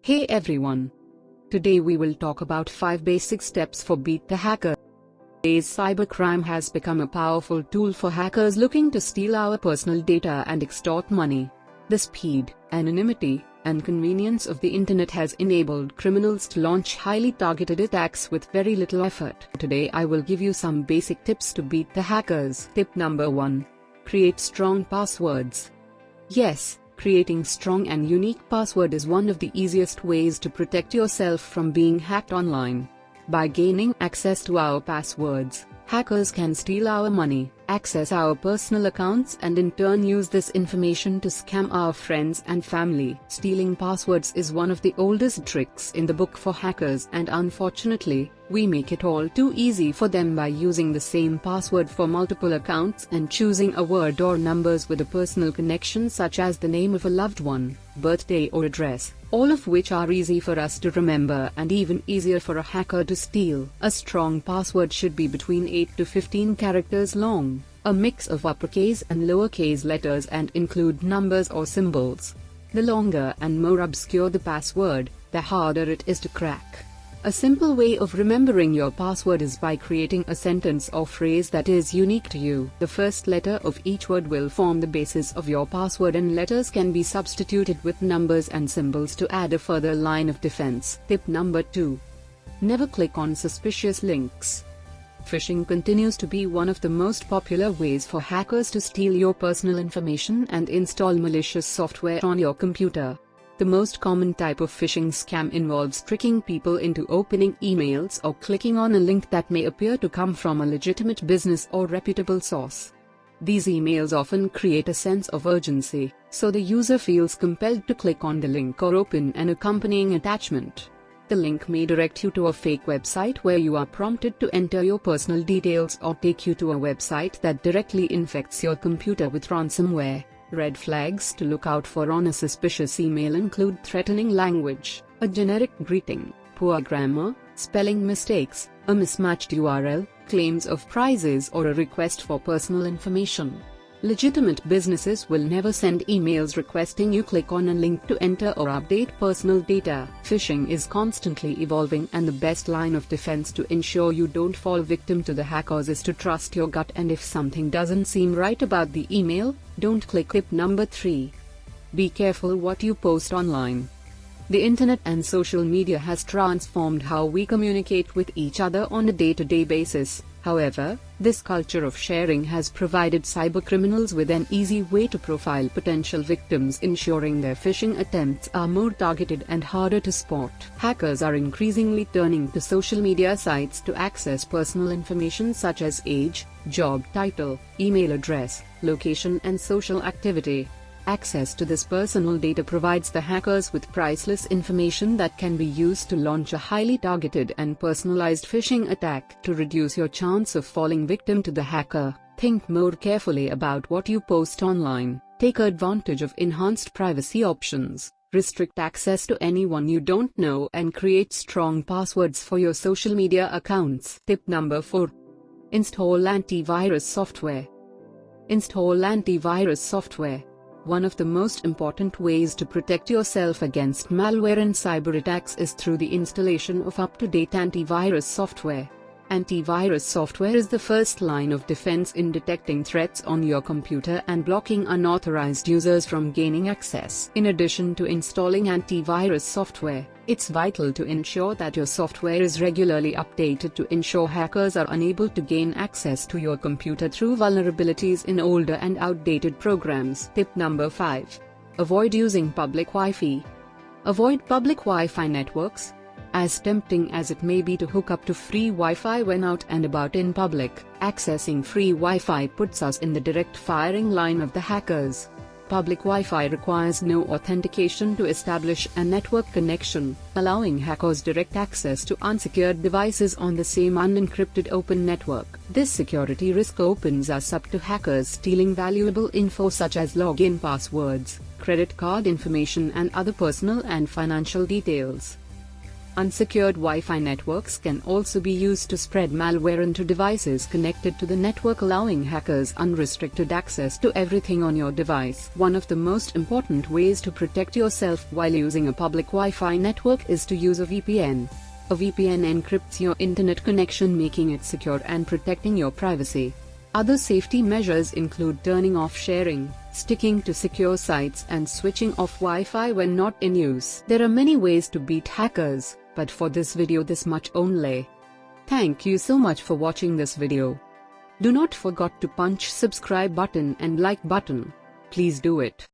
Hey everyone! Today we will talk about 5 basic steps for Beat the Hacker. Today's cybercrime has become a powerful tool for hackers looking to steal our personal data and extort money. The speed, anonymity, and convenience of the internet has enabled criminals to launch highly targeted attacks with very little effort. Today I will give you some basic tips to beat the hackers. Tip number 1. Create strong passwords. Yes, creating strong and unique password is one of the easiest ways to protect yourself from being hacked online. By gaining access to our passwords, hackers can steal our money, access our personal accounts, and in turn use this information to scam our friends and family. Stealing passwords is one of the oldest tricks in the book for hackers, and unfortunately, we make it all too easy for them by using the same password for multiple accounts and choosing a word or numbers with a personal connection such as the name of a loved one, birthday or address, all of which are easy for us to remember and even easier for a hacker to steal. A strong password should be between 8 to 15 characters long, a mix of uppercase and lowercase letters, and include numbers or symbols. The longer and more obscure the password, the harder it is to crack. A simple way of remembering your password is by creating a sentence or phrase that is unique to you. The first letter of each word will form the basis of your password, and letters can be substituted with numbers and symbols to add a further line of defense. Tip number 2. Never click on suspicious links. Phishing continues to be one of the most popular ways for hackers to steal your personal information and install malicious software on your computer. The most common type of phishing scam involves tricking people into opening emails or clicking on a link that may appear to come from a legitimate business or reputable source. These emails often create a sense of urgency, so the user feels compelled to click on the link or open an accompanying attachment. The link may direct you to a fake website where you are prompted to enter your personal details, or take you to a website that directly infects your computer with ransomware. Red flags to look out for on a suspicious email include threatening language, a generic greeting, poor grammar, spelling mistakes, a mismatched URL, claims of prizes, or a request for personal information. Legitimate businesses will never send emails requesting you click on a link to enter or update personal data. Phishing is constantly evolving, and the best line of defense to ensure you don't fall victim to the hackers is to trust your gut, and if something doesn't seem right about the email, don't click. Tip number 3. Be careful what you post online. The internet and social media has transformed how we communicate with each other on a day-to-day basis. However, this culture of sharing has provided cybercriminals with an easy way to profile potential victims, ensuring their phishing attempts are more targeted and harder to spot. Hackers are increasingly turning to social media sites to access personal information such as age, job title, email address, location, and social activity. Access to this personal data provides the hackers with priceless information that can be used to launch a highly targeted and personalized phishing attack. To reduce your chance of falling victim to the hacker, think more carefully about what you post online. Take advantage of enhanced privacy options, restrict access to anyone you don't know, and create strong passwords for your social media accounts. Tip number 4. Install antivirus software. Install antivirus software. One of the most important ways to protect yourself against malware and cyber attacks is through the installation of up-to-date antivirus software. Antivirus software is the first line of defense in detecting threats on your computer and blocking unauthorized users from gaining access. In addition to installing antivirus software, it's vital to ensure that your software is regularly updated to ensure hackers are unable to gain access to your computer through vulnerabilities in older and outdated programs. Tip number 5. Avoid using public Wi-Fi. Avoid public Wi-Fi networks. As tempting as it may be to hook up to free Wi-Fi when out and about in public, accessing free Wi-Fi puts us in the direct firing line of the hackers. Public Wi-Fi requires no authentication to establish a network connection, allowing hackers direct access to unsecured devices on the same unencrypted open network. This security risk opens us up to hackers stealing valuable info such as login passwords, credit card information, and other personal and financial details. Unsecured Wi-Fi networks can also be used to spread malware into devices connected to the network, allowing hackers unrestricted access to everything on your device. One of the most important ways to protect yourself while using a public Wi-Fi network is to use a VPN. A VPN encrypts your internet connection, making it secure and protecting your privacy. Other safety measures include turning off sharing, sticking to secure sites, and switching off Wi-Fi when not in use. There are many ways to beat hackers, but for this video this much only. Thank you so much for watching this video. Do not forget to punch subscribe button and like button. Please do it.